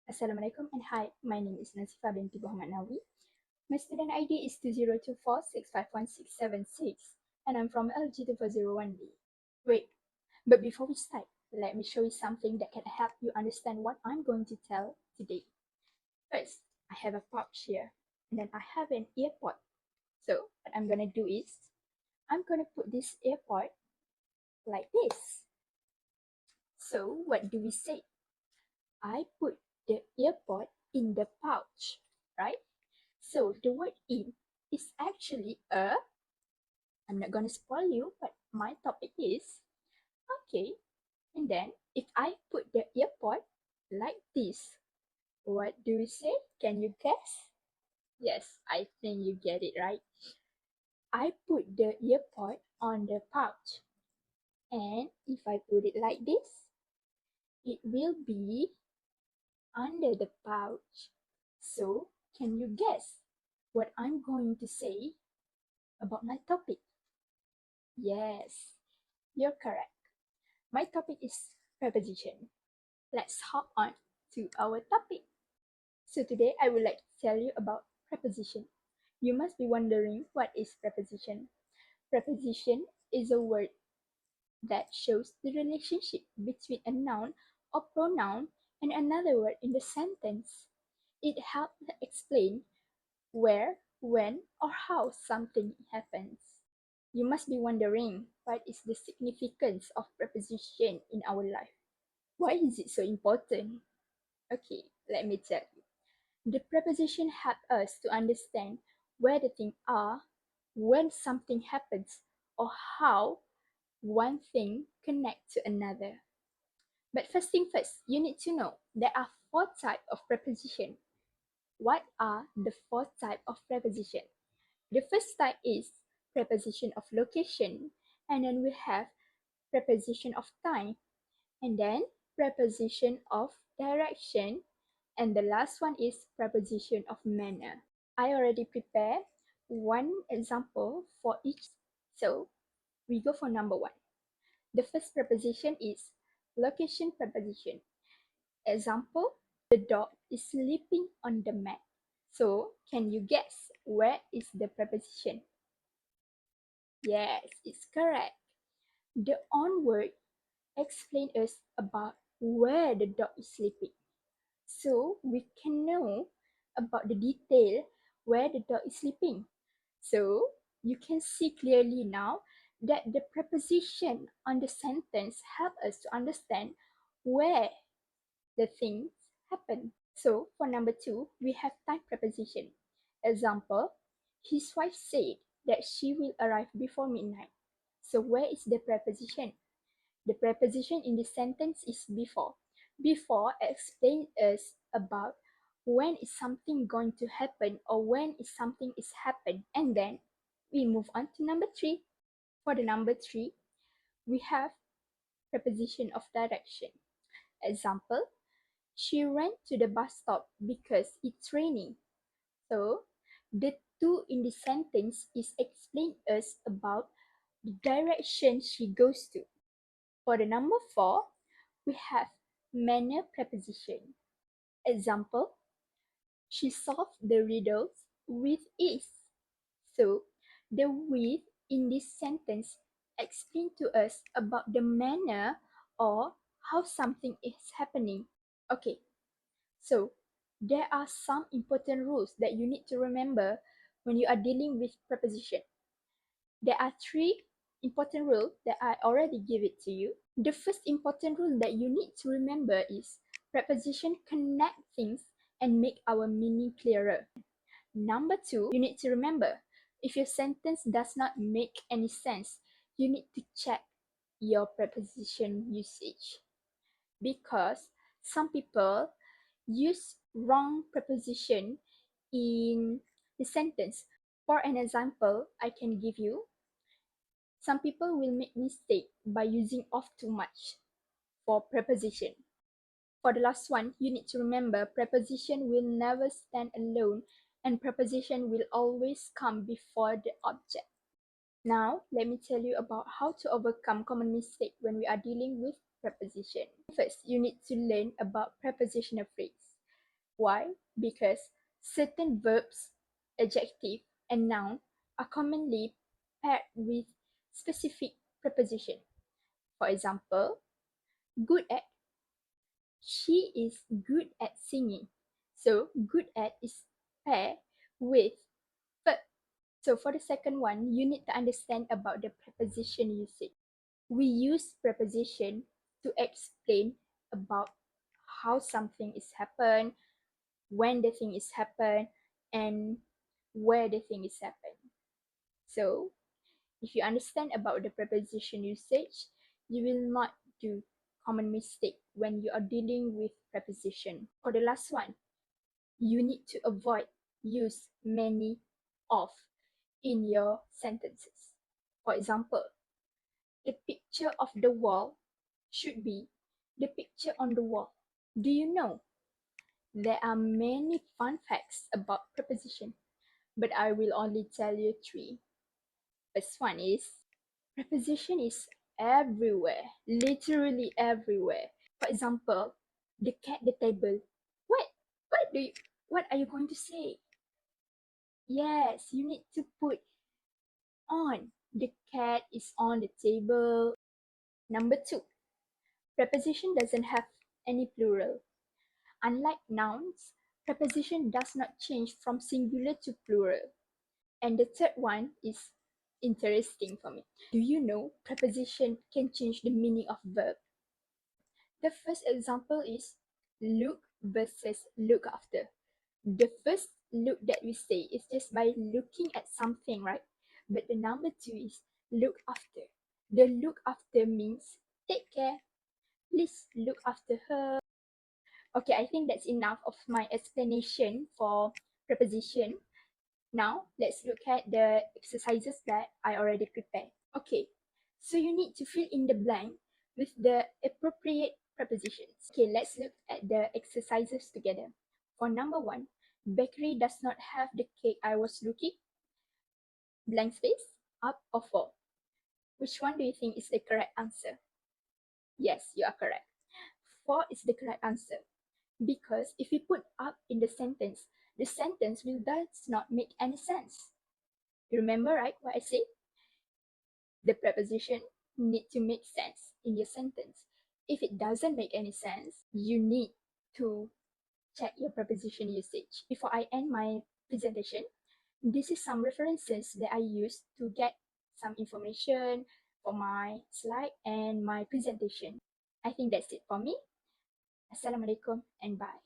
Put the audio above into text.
Assalamualaikum and hi, my name is Nasifa binti Muhammad Nawi. My student ID is 2024651676 and I'm from LG2401B. Wait, but before we start, let me show you something that can help you understand what I'm going to tell today. First, I have a pouch here and then I have an earpod. So what I'm gonna do is, I'm gonna put this earpod like this. So what do we say? I put the earpod in the pouch, right? So the word in is actually I'm not gonna spoil you, but my topic is, okay. And then if I put the earpod like this, what do we say? Can you guess? Yes, I think you get it right. I put the earpod on the pouch. And if I put it like this, it will be under the pouch. So, can you guess what I'm going to say about my topic? Yes, you're correct. My topic is preposition. Let's hop on to our topic. So today I would like to tell you about preposition. You must be wondering what is preposition. Preposition is a word that shows the relationship between a noun or pronoun and another word in the sentence. It helps explain where, when, or how something happens. You must be wondering what is the significance of preposition in our life. Why is it so important? Okay, let me tell you. The preposition help us to understand where the things are, when something happens, or how one thing connects to another. But first thing first, you need to know there are four types of preposition. What are the four types of preposition? The first type is preposition of location, and then we have preposition of time, and then preposition of direction, and the last one is preposition of manner. I already prepared one example for each, so we go for number one. The first preposition is location preposition. Example, the dog is sleeping on the mat. So, can you guess where is the preposition? Yes, it's correct. The on word explains us about where the dog is sleeping. So we can know about the detail where the dog is sleeping. So you can see clearly now that the preposition on the sentence help us to understand where the things happen. So for number two, we have time preposition. Example, his wife said that she will arrive before midnight. So where is the preposition? The preposition in this sentence is before. Before explains us about when is something going to happen or when is something is happened. And then we move on to number three. For the number three, we have preposition of direction. Example, she ran to the bus stop because it's raining. So the two in the sentence is explain us about the direction she goes to. For the number four, we have manner preposition. Example, she solved the riddles with ease. So, the with in this sentence explain to us about the manner or how something is happening. Okay, so there are some important rules that you need to remember when you are dealing with preposition. There are three important rules that I already give it to you. The first important rule that you need to remember is preposition connect things and make our meaning clearer. Number two, you need to remember if your sentence does not make any sense, you need to check your preposition usage because some people use wrong preposition in the sentence. For an example, I can give you. Some people will make mistake by using of too much for preposition. For the last one, you need to remember preposition will never stand alone and preposition will always come before the object. Now, let me tell you about how to overcome common mistake when we are dealing with preposition. First, you need to learn about prepositional phrase. Why? Because certain verbs, adjective, and noun are commonly paired with specific preposition. For example, good at. She is good at singing. So good at is paired with verb. So for the second one, you need to understand about the preposition usage. We use preposition to explain about how something is happened, when the thing is happened, and where the thing is happened. So if you understand about the preposition usage, you will not do common mistake when you are dealing with preposition. For the last one, you need to avoid use many of in your sentences. For example, the picture of the wall should be the picture on the wall. Do you know there are many fun facts about preposition, but I will only tell you three. First one is preposition is everywhere, literally everywhere. For example, the cat, the table. What? What do you? What are you going to say? Yes, you need to put on. The cat is on the table. Number two, preposition doesn't have any plural. Unlike nouns, preposition does not change from singular to plural. And the third one is interesting for me. Do you know preposition can change the meaning of verb? The first example is look versus look after. The first look that we say is just by looking at something, right? But the number two is look after. The look after means take care. Please look after her. Okay, I think that's enough of my explanation for preposition. Now, let's look at the exercises that I already prepared. Okay, so you need to fill in the blank with the appropriate prepositions. Okay, let's look at the exercises together. For number one, bakery does not have the cake I was looking. Blank space, up or for. Which one do you think is the correct answer? Yes, you are correct. For is the correct answer. Because if we put up in the sentence will does not make any sense. You remember, right, what I said? The preposition need to make sense in your sentence. If it doesn't make any sense, you need to check your preposition usage. Before I end my presentation, this is some references that I used to get some information for my slide and my presentation. I think that's it for me. Assalamualaikum and bye.